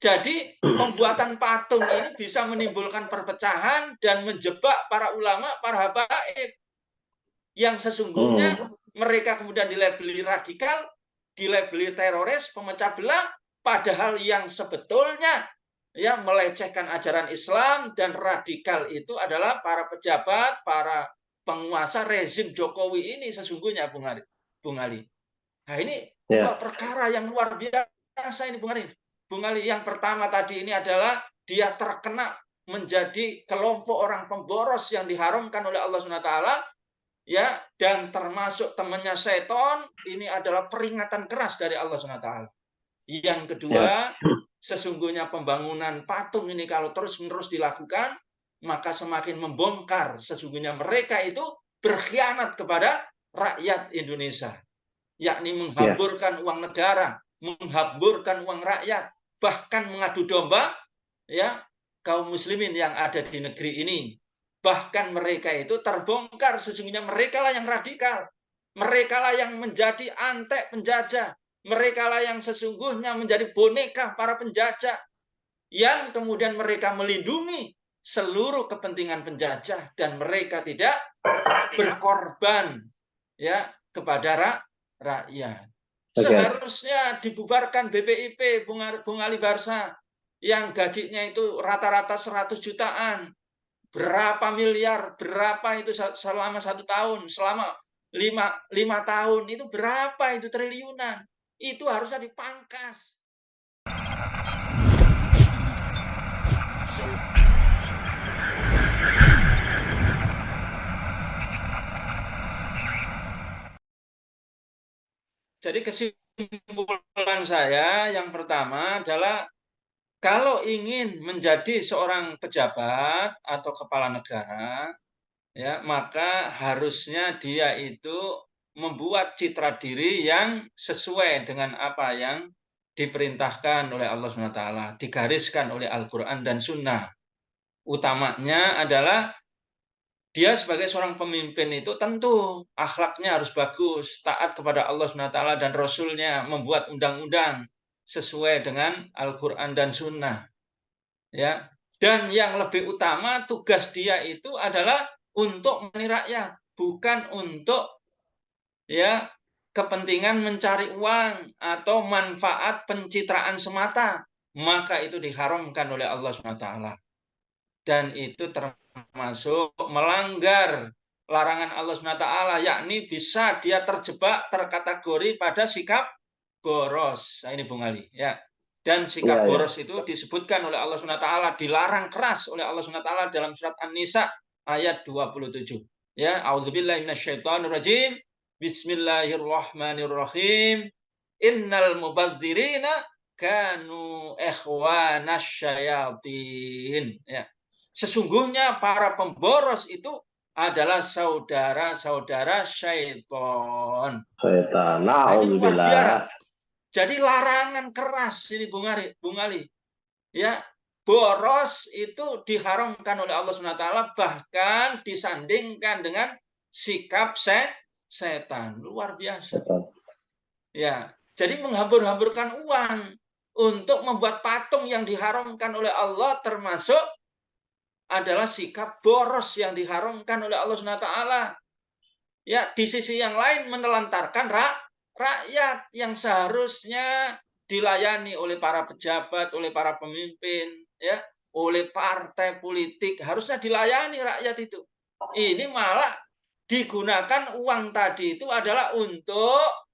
Jadi pembuatan patung ini bisa menimbulkan perpecahan dan menjebak para ulama, para habaib yang sesungguhnya mereka kemudian dilabeli radikal, dilabeli teroris, pemecah belah, padahal yang sebetulnya ya melecehkan ajaran Islam dan radikal itu adalah para pejabat, para penguasa rezim Jokowi ini sesungguhnya, Bung Ali. Nah, ini dua perkara yang luar biasa ini, Bung Arif. Bung Ali, yang pertama tadi ini adalah dia terkena menjadi kelompok orang pemboros yang diharamkan oleh Allah SWT, ya, dan termasuk temannya seton. Ini adalah peringatan keras dari Allah SWT. Yang kedua, sesungguhnya pembangunan patung ini kalau terus-menerus dilakukan, maka semakin membongkar sesungguhnya mereka itu berkhianat kepada rakyat Indonesia, yakni menghamburkan uang negara, menghamburkan uang rakyat, bahkan mengadu domba ya kaum muslimin yang ada di negeri ini. Bahkan mereka itu terbongkar sesungguhnya mereka lah yang radikal, mereka lah yang menjadi antek penjajah, mereka lah yang sesungguhnya menjadi boneka para penjajah, yang kemudian mereka melindungi seluruh kepentingan penjajah dan mereka tidak berkorban ya kepada rakyat. Seharusnya dibubarkan BPIP, Bung Ali Barsa, yang gajinya itu rata-rata 100 jutaan. Berapa miliar, berapa itu selama 1 tahun, selama 5 tahun, itu berapa itu triliunan. Itu harusnya dipangkas. Jadi kesimpulan saya yang pertama adalah kalau ingin menjadi seorang pejabat atau kepala negara, ya, maka harusnya dia itu membuat citra diri yang sesuai dengan apa yang diperintahkan oleh Allah SWT, digariskan oleh Al-Quran dan Sunnah. Utamanya adalah dia sebagai seorang pemimpin itu tentu akhlaknya harus bagus, taat kepada Allah SWT dan Rasul-Nya, membuat undang-undang sesuai dengan Al-Quran dan Sunnah. Ya. Dan yang lebih utama tugas dia itu adalah untuk melayani rakyat, bukan untuk ya kepentingan mencari uang atau manfaat pencitraan semata. Maka itu diharamkan oleh Allah SWT. Dan itu termasuk melanggar larangan Allah SWT, yakni bisa dia terjebak terkategori pada sikap boros. Nah, ini Bung Ali ya. Dan sikap boros itu disebutkan oleh Allah SWT, dilarang keras oleh Allah SWT dalam surat An-Nisa ayat 27. Ya, auzubillahi minasyaitonirrajim. Bismillahirrahmanirrahim. Innal mubadzirina kanu ikhwanas syayatin. Ya. Sesungguhnya para pemboros itu adalah saudara-saudara syaitan. Nah, ini luar biasa. Jadi larangan keras ini Bung Ali. Ya, boros itu diharamkan oleh Allah SWT, bahkan disandingkan dengan sikap setan. Luar biasa. Ya, jadi menghambur-hamburkan uang untuk membuat patung yang diharamkan oleh Allah, termasuk adalah sikap boros yang diharamkan oleh Allah SWT. Ya, di sisi yang lain menelantarkan rakyat yang seharusnya dilayani oleh para pejabat, oleh para pemimpin, ya, oleh partai politik, harusnya dilayani rakyat itu. Ini malah digunakan uang tadi itu adalah untuk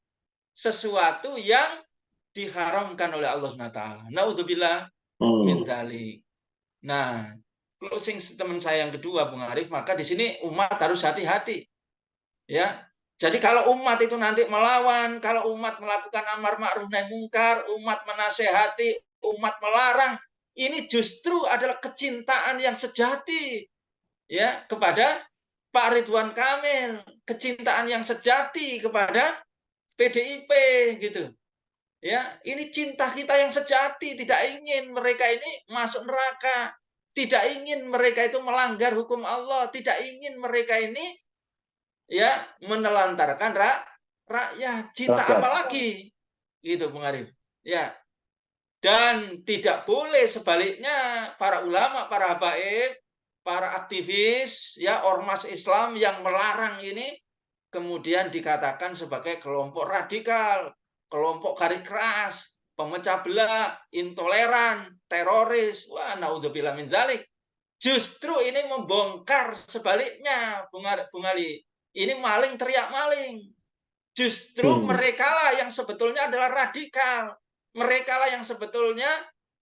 sesuatu yang diharamkan oleh Allah SWT. Nauzubillah min dzalik. Nah, closing statement saya yang kedua, Bung Arif, maka di sini umat harus hati-hati. Ya. Jadi kalau umat itu nanti melawan, kalau umat melakukan amar ma'ruf nahi mungkar, umat menasehati, umat melarang, ini justru adalah kecintaan yang sejati ya kepada Pak Ridwan Kamil, kecintaan yang sejati kepada PDIP gitu. Ya, ini cinta kita yang sejati, tidak ingin mereka ini masuk neraka, tidak ingin mereka itu melanggar hukum Allah, tidak ingin mereka ini ya menelantarkan rakyat. Cinta apa lagi? Gitu Bung Arif. Ya. Dan tidak boleh sebaliknya para ulama, para habaib, para aktivis, ya ormas Islam yang melarang ini kemudian dikatakan sebagai kelompok radikal, kelompok garis keras, pemecah belah, intoleran, teroris. Wah, naudzubillah min dzalik. Justru ini membongkar sebaliknya, Bung Ali. Ini maling teriak maling. Justru mereka lah yang sebetulnya adalah radikal. Mereka lah yang sebetulnya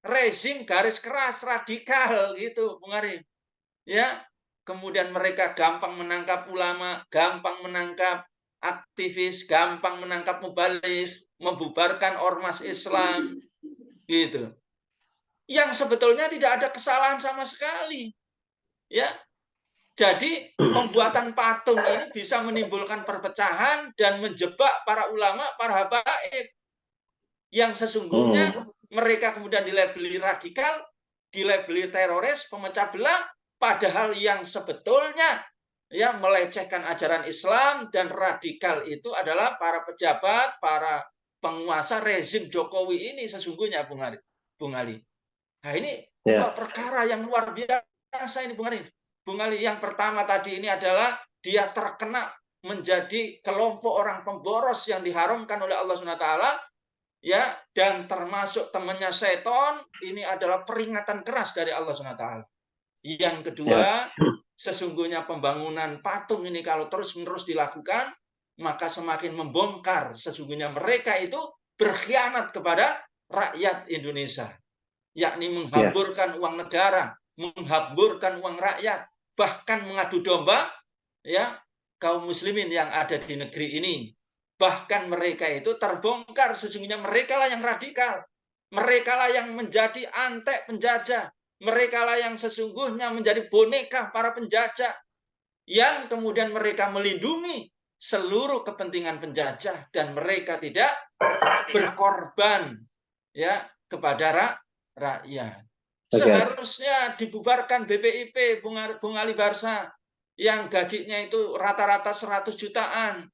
rezim garis keras radikal gitu, Bung Arif. Ya, kemudian mereka gampang menangkap ulama, gampang menangkap aktivis, gampang menangkap mubalik, membubarkan ormas Islam, gitu. Yang sebetulnya tidak ada kesalahan sama sekali, ya. Jadi pembuatan patung ini bisa menimbulkan perpecahan dan menjebak para ulama, para habaib yang sesungguhnya mereka kemudian dilabeli radikal, dilabeli teroris, pemecah belah, padahal yang sebetulnya ya melecehkan ajaran Islam dan radikal itu adalah para pejabat, para penguasa rezim Jokowi ini sesungguhnya, Bung Ali. Nah, ini dua perkara yang luar biasa ini, Bung Arif. Bung Ali, yang pertama tadi ini adalah dia terkena menjadi kelompok orang pemboros yang diharamkan oleh Allah SWT, ya, dan termasuk temannya seton. Ini adalah peringatan keras dari Allah SWT. Yang kedua, sesungguhnya pembangunan patung ini kalau terus-menerus dilakukan, maka semakin membongkar sesungguhnya mereka itu berkhianat kepada rakyat Indonesia, yakni menghamburkan uang negara, menghamburkan uang rakyat, bahkan mengadu domba ya kaum muslimin yang ada di negeri ini. Bahkan mereka itu terbongkar sesungguhnya mereka lah yang radikal, mereka lah yang menjadi antek penjajah, mereka lah yang sesungguhnya menjadi boneka para penjajah, yang kemudian mereka melindungi seluruh kepentingan penjajah dan mereka tidak berkorban ya kepada rakyat. Seharusnya dibubarkan BPIP, Bung Ali Barsa, yang gajinya itu rata-rata 100 jutaan.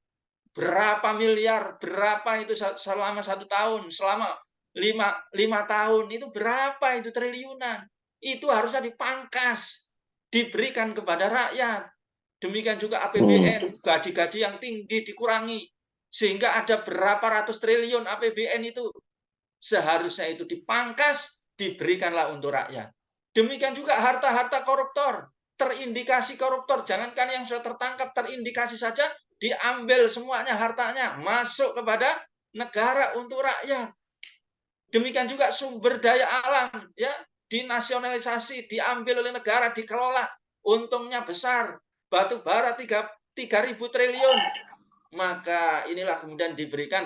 Berapa miliar, berapa itu selama 1 tahun, selama 5 tahun, itu berapa itu triliunan. Itu harusnya dipangkas, diberikan kepada rakyat. Demikian juga APBN, gaji-gaji yang tinggi dikurangi. Sehingga ada berapa ratus triliun APBN itu seharusnya itu dipangkas, diberikanlah untuk rakyat. Demikian juga harta-harta koruptor, terindikasi koruptor, jangankan yang sudah tertangkap, terindikasi saja, diambil semuanya hartanya, masuk kepada negara untuk rakyat. Demikian juga sumber daya alam, ya, dinasionalisasi, diambil oleh negara, dikelola, untungnya besar, batu bara 3.000 triliun, maka inilah kemudian diberikan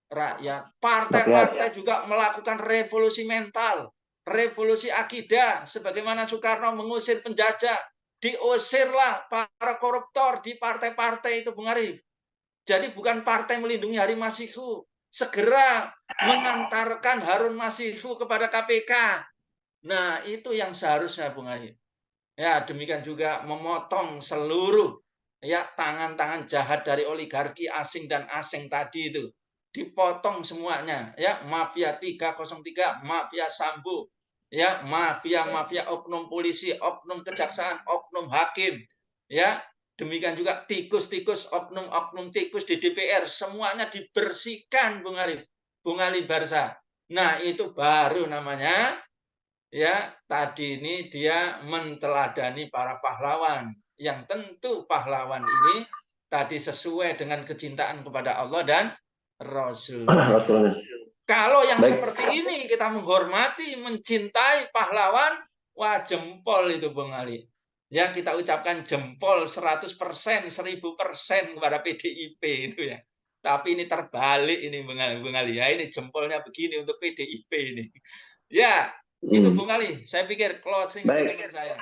rakyat. Partai-partai juga melakukan revolusi mental, revolusi akidah, sebagaimana Soekarno mengusir penjajah, diusirlah para koruptor di partai-partai itu, Bung Arif. Jadi bukan partai melindungi Harun Masihu, segera mengantarkan Harun Masihu kepada KPK. Nah, itu yang seharusnya, Bung Arif. Ya, demikian juga memotong seluruh ya tangan-tangan jahat dari oligarki asing dan asing tadi itu, dipotong semuanya, ya, mafia 303, mafia Sambo, ya, mafia oknum polisi, oknum kejaksaan, oknum hakim, ya, demikian juga tikus-tikus, oknum tikus di DPR, semuanya dibersihkan, Bung Ali Barsa. Nah, itu baru namanya ya tadi ini dia menteladani para pahlawan, yang tentu pahlawan ini tadi sesuai dengan kecintaan kepada Allah dan Rasul. Kalau yang seperti ini kita menghormati, mencintai pahlawan, wah jempol itu, Bung Ali. Ya, kita ucapkan jempol 100%, 1000% kepada PDIP itu ya. Tapi ini terbalik ini, Bung Ali. Ya, ini jempolnya begini untuk PDIP ini. Ya, itu Bung Ali. Saya pikir closing statement saya.